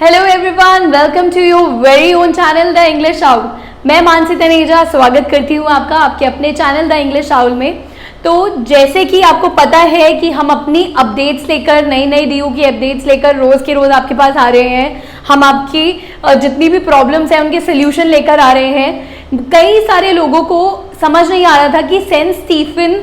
Hello everyone, welcome to your very own channel the English owl. मैं मानसी तनेजा स्वागत करती हूँ आपका आपके अपने चैनल द इंग्लिश आउल में। तो जैसे कि आपको पता है कि हम अपनी अपडेट्स लेकर नई नई डीयू की अपडेट्स लेकर रोज के रोज आपके पास आ रहे हैं। हम आपकी जितनी भी प्रॉब्लम्स हैं उनके सोल्यूशन लेकर आ रहे हैं। कई सारे लोगों को समझ नहीं आ रहा था कि सेंट स्टीफन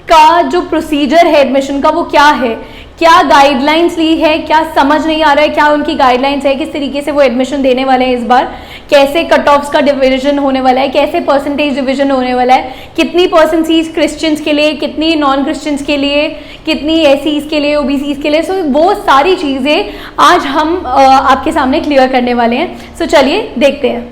का जो प्रोसीजर है एडमिशन का वो क्या है, क्या गाइडलाइंस ली है, क्या समझ नहीं आ रहा है, क्या उनकी गाइडलाइंस है, किस तरीके से वो एडमिशन देने वाले हैं इस बार, कैसे कट ऑफ्स का डिवीजन होने वाला है, कैसे परसेंटेज डिवीजन होने वाला है, कितनी परसेंटेज क्रिश्चियंस के लिए, कितनी नॉन क्रिश्चियंस के लिए, कितनी एसीज के लिए, ओबीसीज के लिए। सो वो सारी चीज़ें आज हम आपके सामने क्लियर करने वाले हैं। सो चलिए देखते हैं।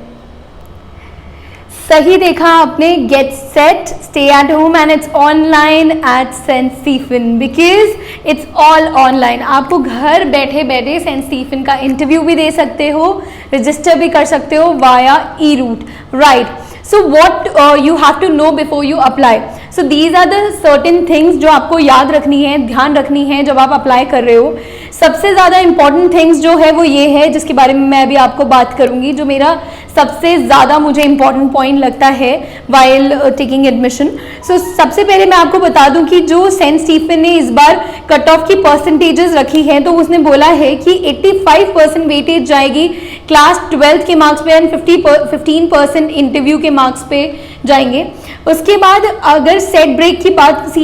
सही देखा आपने, get set, stay at home and it's online at saint Stephen because it's all online. आपको घर बैठे बैठे सेंट स्टीफन का इंटरव्यू भी दे सकते हो, रजिस्टर भी कर सकते हो via e route, right. So what you have to know before you apply. So these are the certain things जो आपको याद रखनी है, ध्यान रखनी है जब आप अप्लाई कर रहे हो। सबसे ज़्यादा इंपॉर्टेंट थिंग्स जो है वो ये है जिसके बारे में मैं अभी आपको बात करूंगी, जो मेरा सबसे ज़्यादा मुझे इंपॉर्टेंट पॉइंट लगता है वाइल टेकिंग एडमिशन। सो सबसे पहले मैं आपको बता दूं कि जो सेंट स्टीफन ने इस बार कट ऑफ की परसेंटेजेस रखी है, तो उसने बोला है कि 85% वेटेज जाएगी क्लास 12th के मार्क्स पे एंड 15% इंटरव्यू के मार्क्स पे जाएंगे। उसके बाद अगर सीट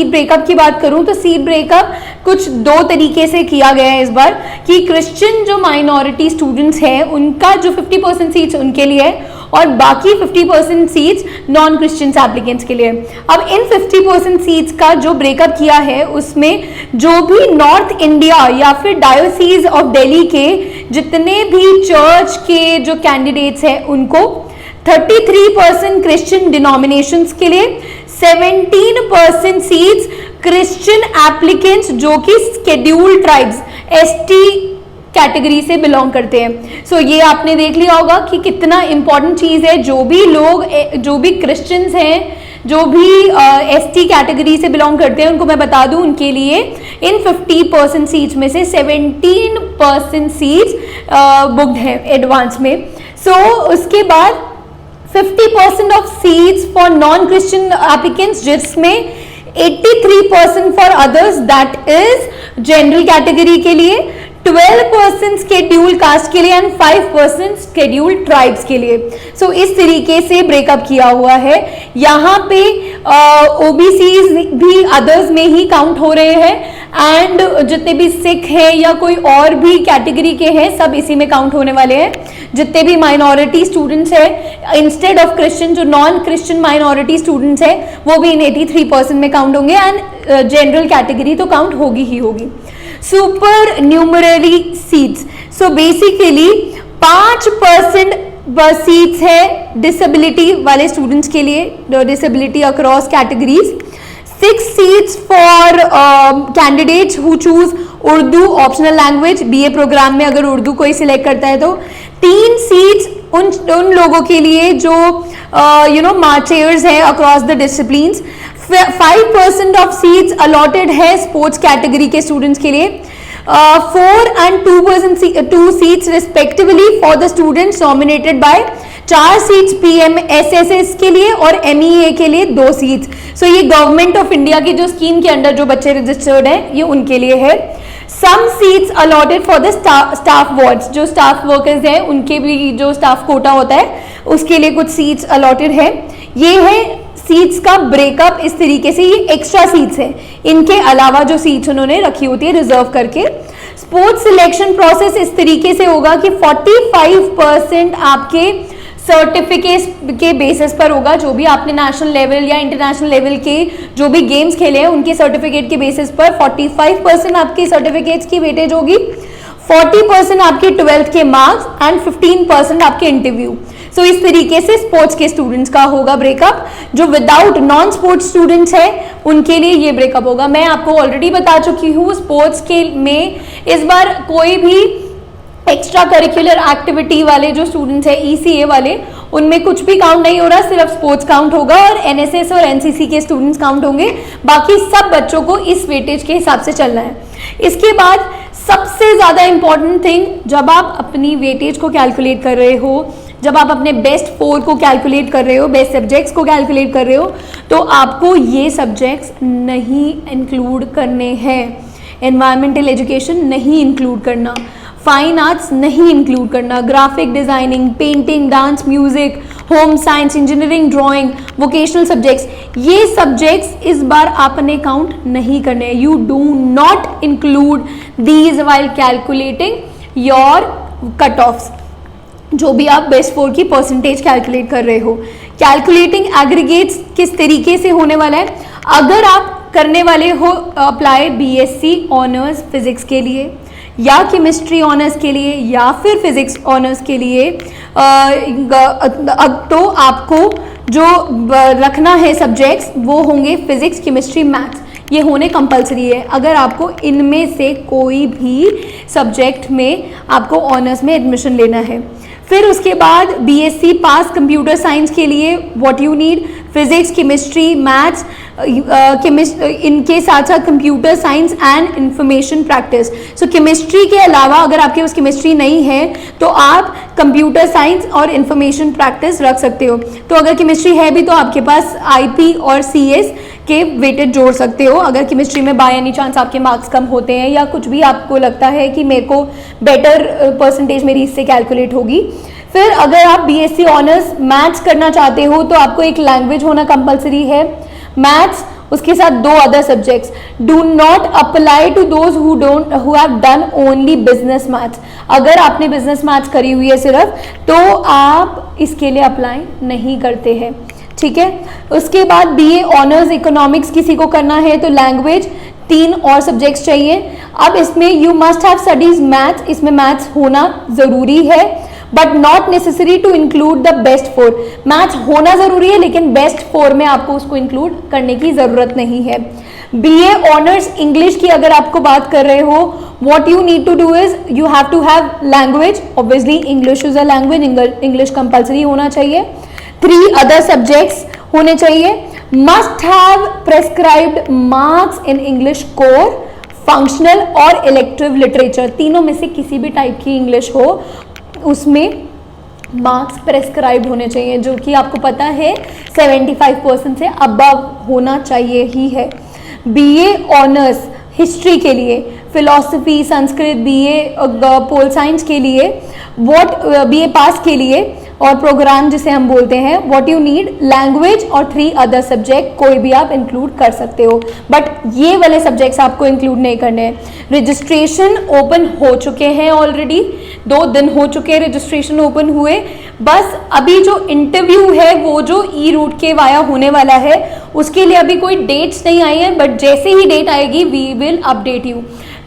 ब्रेकअप की बात करूं तो सीट ब्रेकअप कुछ दो तरीके से किया गया है इस बार, कि क्रिश्चियन जो माइनॉरिटी स्टूडेंट्स हैं उनका जो 50% सीट्स उनके लिए है और बाकी 50% सीट्स नॉन क्रिश्चियंस एप्लीकेंट्स के लिए। अब इन 50% सीट्स का जो ब्रेकअप किया है उसमें जो भी नॉर्थ इंडिया या फिर डायोसीज ऑफ दिल्ली के जितने भी चर्च के जो कैंडिडेट्स हैं उनको 33% क्रिश्चियन डिनोमिनेशंस के लिए, 17% सीट्स क्रिश्चियन एप्लीकेंट्स जो कि शेड्यूल्ड ट्राइब्स एसटी कैटेगरी से बिलोंग करते हैं। सो ये आपने देख लिया होगा कि कितना इंपॉर्टेंट चीज़ है। जो भी लोग जो भी क्रिश्चियंस हैं, जो भी एसटी कैटेगरी से बिलोंग करते हैं, उनको मैं बता दूं उनके लिए इन 50% सीट्स में से 17% सीट्स बुक्ड है एडवांस में। सो उसके बाद 50% of seats for non Christian applicants, जिसमें 83% for others that is general category के लिए, 12% शेड्यूल्ड कास्ट के लिए एंड 5% शेड्यूल्ड ट्राइब्स के लिए। सो इस तरीके से ब्रेकअप किया हुआ है। यहाँ पे ओबीसीज भी अदर्स में ही काउंट हो रहे हैं एंड जितने भी सिख हैं या कोई और भी कैटेगरी के हैं सब इसी में काउंट होने वाले हैं। जितने भी माइनॉरिटी स्टूडेंट्स हैं इंस्टेड ऑफ क्रिश्चियन, जो नॉन क्रिश्चियन माइनॉरिटी स्टूडेंट्स हैं वो भी इन 83% में काउंट होंगे एंड जनरल कैटेगरी तो काउंट होगी ही होगी। Supernumerary seats, so basically 5% seats है डिसेबिलिटी वाले स्टूडेंट्स के लिए, disability across categories, 6 seats for candidates who choose Urdu optional language, BA program में अगर उर्दू कोई सिलेक्ट करता है तो, 3 सीट्स उन लोगों के लिए जो मार्चेयर्स हैं across the disciplines, 5% of seats allotted है स्पोर्ट्स कैटेगरी के स्टूडेंट्स के लिए, 4 and 2 seats respectively for the students nominated by, 4 seats PMSSS के लिए और MEA के लिए 2 सीट्स। सो ये गवर्नमेंट ऑफ इंडिया की जो स्कीम के अंडर जो बच्चे रजिस्टर्ड हैं ये उनके लिए है। Some seats allotted for the staff wards, जो स्टाफ वर्कर्स हैं उनके भी जो स्टाफ कोटा होता है उसके लिए कुछ सीट्स अलॉटेड है। ये है सीट्स का ब्रेकअप इस तरीके से। ये एक्स्ट्रा सीट्स हैं, इनके अलावा जो सीट्स उन्होंने रखी होती है रिजर्व करके। स्पोर्ट्स सिलेक्शन प्रोसेस इस तरीके से होगा कि 45% आपके सर्टिफिकेट के बेसिस पर होगा। जो भी आपने नेशनल लेवल या इंटरनेशनल लेवल के जो भी गेम्स खेले हैं उनके सर्टिफिकेट के बेसिस पर 45% आपके सर्टिफिकेट्स की वेटेज होगी, 40% आपके 12th के मार्क्स एंड 15% आपके इंटरव्यू। सो इस तरीके से स्पोर्ट्स के स्टूडेंट्स का होगा ब्रेकअप। जो विदाउट नॉन स्पोर्ट्स स्टूडेंट्स हैं उनके लिए ये ब्रेकअप होगा। मैं आपको ऑलरेडी बता चुकी हूँ स्पोर्ट्स के में इस बार कोई भी एक्स्ट्रा करिकुलर एक्टिविटी वाले जो स्टूडेंट्स हैं ECA वाले, उनमें कुछ भी काउंट नहीं हो रहा, सिर्फ स्पोर्ट्स काउंट होगा और NSS और NCC के स्टूडेंट्स काउंट होंगे। बाकी सब बच्चों को इस वेटेज के हिसाब से चलना है। इसके बाद सबसे ज़्यादा इंपॉर्टेंट थिंग, जब आप अपनी वेटेज को कैलकुलेट कर रहे हो, जब आप अपने बेस्ट 4 को कैलकुलेट कर रहे हो, बेस्ट सब्जेक्ट्स को कैलकुलेट कर रहे हो, तो आपको ये सब्जेक्ट्स नहीं इंक्लूड करने हैं। एनवायरमेंटल एजुकेशन नहीं इंक्लूड करना, फाइन आर्ट्स नहीं इंक्लूड करना, graphic designing, painting, dance, music, home science, engineering, drawing, vocational subjects, ये सब्जेक्ट्स इस बार आपने काउंट नहीं करने हैं। You do not include these while calculating your cut offs, जो भी आप बेस्ट 4 की परसेंटेज कैलकुलेट कर रहे हो। कैलकुलेटिंग एग्रीगेट्स किस तरीके से होने वाला है, अगर आप करने वाले हो अप्लाई बीएससी ऑनर्स फिजिक्स के लिए या केमिस्ट्री ऑनर्स के लिए या फिर फिजिक्स ऑनर्स के लिए, तो आपको जो रखना है सब्जेक्ट्स वो होंगे फिजिक्स, केमिस्ट्री, मैथ्स, ये होने कंपलसरी है। अगर आपको इनमें से कोई भी सब्जेक्ट में आपको ऑनर्स में एडमिशन लेना है। फिर उसके बाद बीएससी पास कंप्यूटर साइंस के लिए what you need, physics, chemistry, maths, इनके साथ साथ computer science and information practice. So chemistry के अलावा अगर आपके पास केमिस्ट्री नहीं है तो आप कंप्यूटर साइंस और इंफॉर्मेशन प्रैक्टिस रख सकते हो। तो अगर केमिस्ट्री है भी तो आपके पास आईपी और सीएस के वेटेज जोड़ सकते हो। अगर केमिस्ट्री में बाय एनी चांस आपके मार्क्स कम होते हैं या कुछ भी आपको लगता है कि मेरे को बेटर परसेंटेज मेरी इससे कैलकुलेट होगी। फिर अगर आप बीएससी ऑनर्स मैथ्स करना चाहते हो तो आपको एक लैंग्वेज होना कंपलसरी है, मैथ्स, उसके साथ 2 other subjects. Do not apply to those who have done only business maths. अगर आपने बिजनेस मैथ्स करी हुई है सिर्फ, तो आप इसके लिए अप्लाई नहीं करते हैं, ठीक है। उसके बाद बीए ऑनर्स इकोनॉमिक्स किसी को करना है तो लैंग्वेज, 3 और सब्जेक्ट्स चाहिए। अब इसमें you must have studies maths, इसमें मैथ्स होना ज़रूरी है, but not necessary to include the best 4। Maths होना ज़रूरी है लेकिन बेस्ट 4 में आपको उसको इंक्लूड करने की ज़रूरत नहीं है। बीए ऑनर्स इंग्लिश की अगर आपको बात कर रहे हो, what you need to do is you have to have language, obviously English is a language, English compulsory होना चाहिए। 3 other subjects होने चाहिए। must have prescribed marks in English core, functional और elective literature, तीनों में से किसी भी टाइप की इंग्लिश हो उसमें मार्क्स प्रेस्क्राइब होने चाहिए, जो कि आपको पता है 75% से अबव होना चाहिए ही है। बीए ऑनर्स हिस्ट्री के लिए, philosophy, Sanskrit, BA pol science के लिए, बीए पास के लिए और प्रोग्राम जिसे हम बोलते हैं, व्हाट यू नीड लैंग्वेज और 3 अदर सब्जेक्ट कोई भी आप इंक्लूड कर सकते हो, बट ये वाले सब्जेक्ट्स आपको इंक्लूड नहीं करने हैं। रजिस्ट्रेशन ओपन हो चुके हैं ऑलरेडी, 2 दिन हो चुके हैं रजिस्ट्रेशन ओपन हुए। बस अभी जो इंटरव्यू है वो जो ई रूट के वाया होने वाला है उसके लिए अभी कोई डेट्स नहीं आई है, बट जैसे ही डेट आएगी we will update you.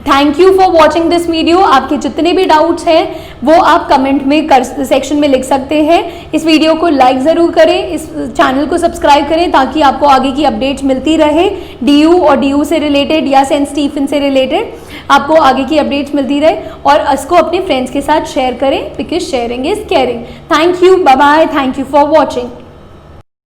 Thank you for watching this video. आपके जितने भी डाउट्स हैं वो आप कमेंट में सेक्शन में लिख सकते हैं। इस वीडियो को लाइक ज़रूर करें, इस चैनल को सब्सक्राइब करें ताकि आपको आगे की अपडेट्स मिलती रहे। डीयू और डीयू से रिलेटेड या सेंट स्टीफन से रिलेटेड आपको आगे की अपडेट्स मिलती रहे, और इसको अपने फ्रेंड्स के साथ शेयर करें because sharing is caring. Thank you, bye bye, thank you for watching.